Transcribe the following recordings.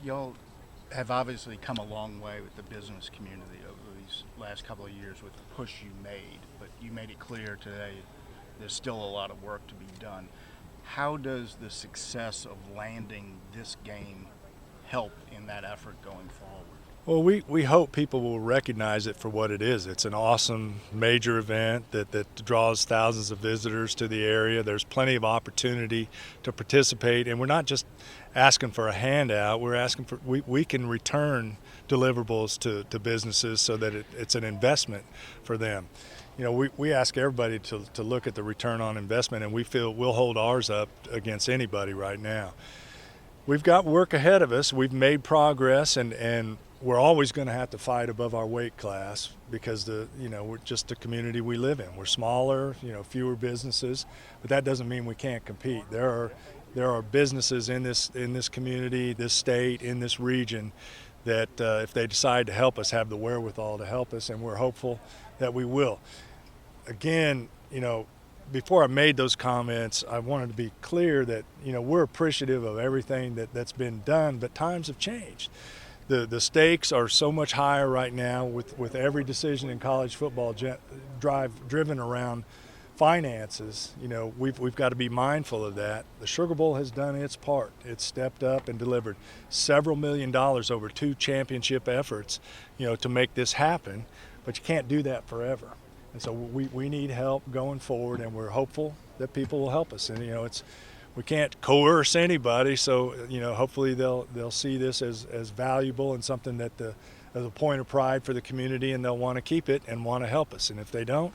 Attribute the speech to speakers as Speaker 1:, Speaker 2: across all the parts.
Speaker 1: y'all have obviously come a long way with the business community over these last couple of years with the push you made, but you made it clear today there's still a lot of work to be done. How does the success of landing this game help in that effort going forward?
Speaker 2: Well, we hope people will recognize it for what it is. It's an awesome major event that draws thousands of visitors to the area. There's plenty of opportunity to participate, and we're not just asking for a handout. We're asking for we can return deliverables to businesses so that it's an investment for them. You know, we ask everybody to look at the return on investment, and we feel we'll hold ours up against anybody right now. We've got work ahead of us. We've made progress, and we're always going to have to fight above our weight class because we're just the community we live in. We're smaller, fewer businesses, but that doesn't mean we can't compete. There are businesses in this community, this state, in this region that if they decide to help us, have the wherewithal to help us, and we're hopeful that we will. Again, before I made those comments, I wanted to be clear that we're appreciative of everything that's been done, but times have changed. The stakes are so much higher right now with every decision in college football driven around finances. We've got to be mindful of that. The Sugar Bowl has done its part. It's stepped up and delivered several $1 million over 2 championship efforts, to make this happen. But you can't do that forever. And so we need help going forward, and we're hopeful that people will help us. And we can't coerce anybody, so hopefully they'll see this as valuable and something that as a point of pride for the community, and they'll want to keep it and want to help us. And if they don't,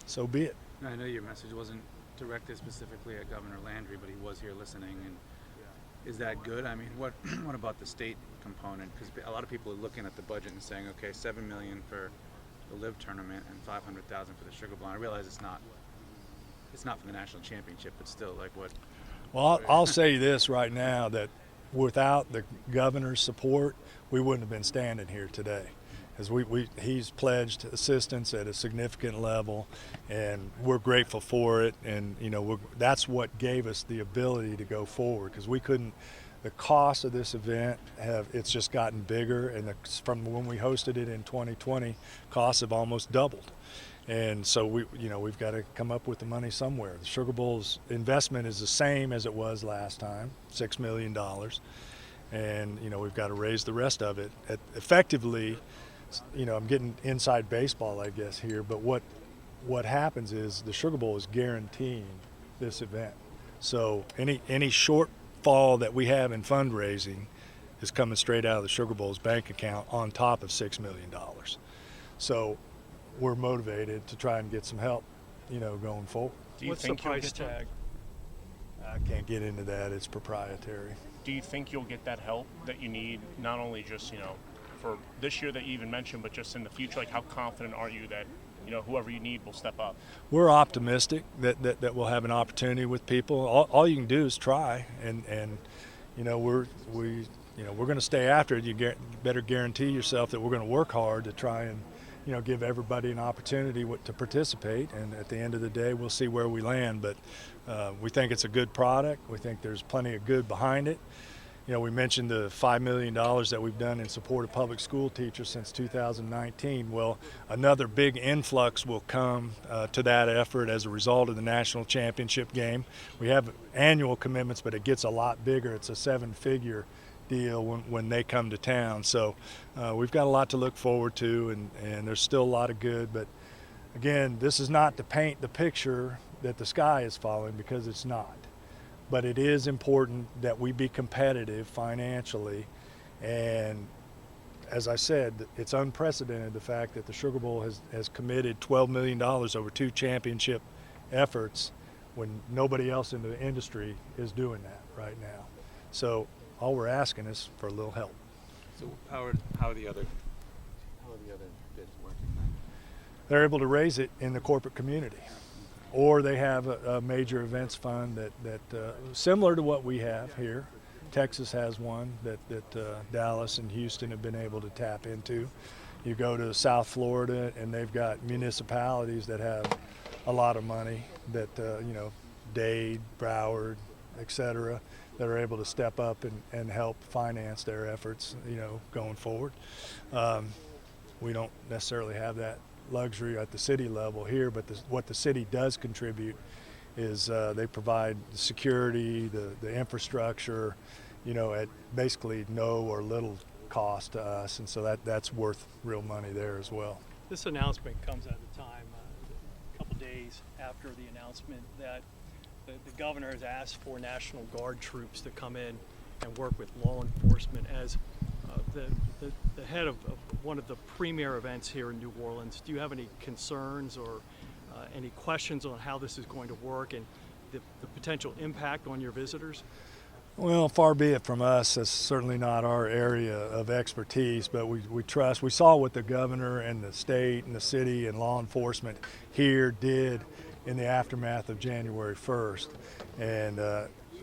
Speaker 2: so be it.
Speaker 3: I know your message wasn't directed specifically at Governor Landry, but he was here listening. And is that good? I mean, what about the state component? Because a lot of people are looking at the budget and saying, okay, $7 million for the Live tournament and $500,000 for the Sugar Bowl. I realize it's not for the national championship, but still, like what?
Speaker 2: Well, I'll say this right now, that without the governor's support, we wouldn't have been standing here today. As he's pledged assistance at a significant level, and we're grateful for it. And that's what gave us the ability to go forward, because we couldn't. The cost of this event it's just gotten bigger, and from when we hosted it in 2020, costs have almost doubled. And so we've got to come up with the money somewhere. The Sugar Bowl's investment is the same as it was last time, $6 million. And we've got to raise the rest of it. Effectively, I'm getting inside baseball, I guess, here, but what happens is the Sugar Bowl is guaranteeing this event. So any shortfall that we have in fundraising is coming straight out of the Sugar Bowl's bank account on top of $6 million. So we're motivated to try and get some help, going forward.
Speaker 4: What's the price tag?
Speaker 2: I can't get into that. It's proprietary.
Speaker 4: Do you think you'll get that help that you need, not only just, for this year that you even mentioned, but just in the future? Like, how confident are you that, whoever you need will step up?
Speaker 2: We're optimistic that we'll have an opportunity with people. All you can do is try, and we're going to stay after it. You better guarantee yourself that we're going to work hard to try and give everybody an opportunity to participate, and at the end of the day, we'll see where we land. But we think it's a good product. We think there's plenty of good behind it. We mentioned the $5 million that we've done in support of public school teachers since 2019. Well, another big influx will come to that effort as a result of the national championship game. We have annual commitments, but it gets a lot bigger. It's a 7-figure deal when they come to town. So we've got a lot to look forward to, and there's still a lot of good. But again, this is not to paint the picture that the sky is falling, because it's not. But it is important that we be competitive financially. And as I said, it's unprecedented, the fact that the Sugar Bowl has committed $12 million over 2 championship efforts when nobody else in the industry is doing that right now. So all we're asking is for a little help.
Speaker 3: So how are the other bids working?
Speaker 2: They're able to raise it in the corporate community, or they have a major events fund that similar to what we have here. Texas has one that Dallas and Houston have been able to tap into. You go to South Florida, and they've got municipalities that have a lot of money that Dade, Broward, etc. that are able to step up and help finance their efforts, going forward. We don't necessarily have that luxury at the city level here, but what the city does contribute is they provide security, the infrastructure, at basically no or little cost to us, and so that's worth real money there as well.
Speaker 5: This announcement comes at a time, a couple days after the announcement that the governor has asked for National Guard troops to come in and work with law enforcement as the head of one of the premier events here in New Orleans. Do you have any concerns or any questions on how this is going to work and the potential impact on your visitors?
Speaker 2: Well, far be it from us. That's certainly not our area of expertise, but we trust. We saw what the governor and the state and the city and law enforcement here did in the aftermath of January 1st. And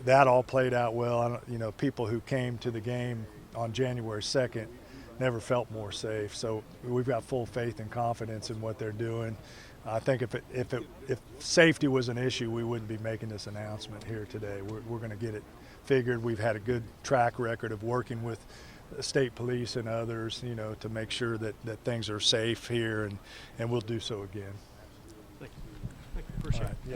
Speaker 2: that all played out well. People who came to the game on January 2nd never felt more safe. So we've got full faith and confidence in what they're doing. I think if safety was an issue, we wouldn't be making this announcement here today. We're going to get it figured. We've had a good track record of working with the state police and others, to make sure that things are safe here, and we'll do so again.
Speaker 5: Thank you. Appreciate it.
Speaker 2: Yeah.